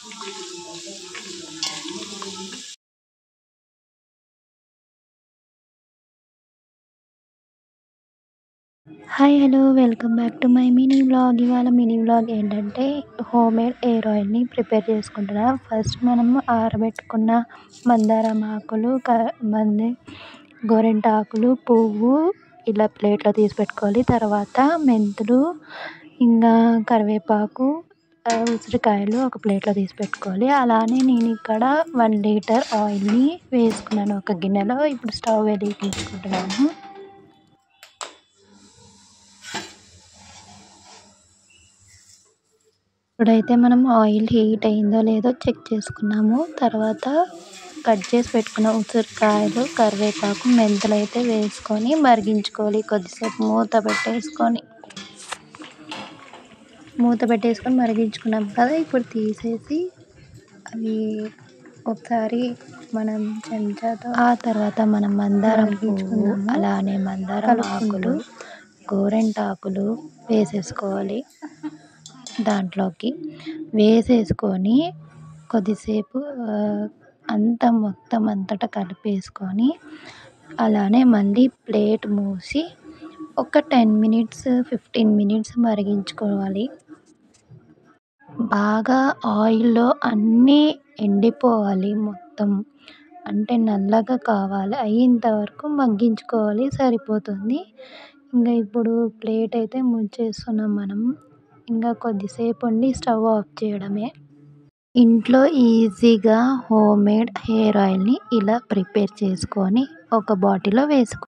Hi hello welcome back to my mini vlog. ఇవాళ mini vlog ఏంటంటే homemade hair ఆయిల్ని prepare చేసుకుంటున్నా. First మనం ఆరబెట్టుకున్న మందారం ఆకులు గోరింటాకులు పువ్వు ఇలా ప్లేట్లో తీసి పెట్టుకోవాలి. తర్వాత మెంతులు ఇంకా కరివేపాకు ఉసిరికాయలు ఒక ప్లేట్లో తీసి పెట్టుకోవాలి. అలానే నేను ఇక్కడ 1 లీటర్ ఆయిల్ని వేసుకున్నాను ఒక గిన్నెలో. ఇప్పుడు స్టవ్ వెలిగించుకుంటున్నాను. ఇప్పుడైతే మనం ఆయిల్ హీట్ అయిందో లేదో చెక్ చేసుకున్నాము. తర్వాత కట్ చేసి పెట్టుకున్న ఉసిరికాయలు కరివేపాకు మెంతులు అయితే వేసుకొని మరిగించుకోవాలి. కొద్దిసేపు మూత పెట్టేసుకొని మరిగించుకున్నాం కదా. ఇప్పుడు తీసేసి అవి ఒకసారి మనం చెంచాతో ఆ తర్వాత మనం మందారం పువ్వు అలానే మందారం ఆకులు గోరింటాకులు వేసేసుకోవాలి. దాంట్లోకి వేసేసుకొని కొద్దిసేపు మొత్తం అంతటా కలిపేసుకొని అలానే మళ్ళీ ప్లేట్ మూసి ఒక 10 మినిట్స్ 15 మినిట్స్ మరిగించుకోవాలి. బాగా ఆయిల్లో అన్నీ ఎండిపోవాలి, మొత్తం అంటే నల్లగా కావాలి, అయ్యేంత వరకు మగ్గించుకోవాలి, సరిపోతుంది. ఇంకా ఇప్పుడు ప్లేట్ అయితే ముంచేస్తున్నాం మనం. ఇంకా కొద్దిసేపు ఉండి స్టవ్ ఆఫ్ చేయడమే. ఇంట్లో ఈజీగా హోమ్మేడ్ హెయిర్ ఆయిల్ని ఇలా ప్రిపేర్ చేసుకొని ఒక బాటిల్లో వేసుకో.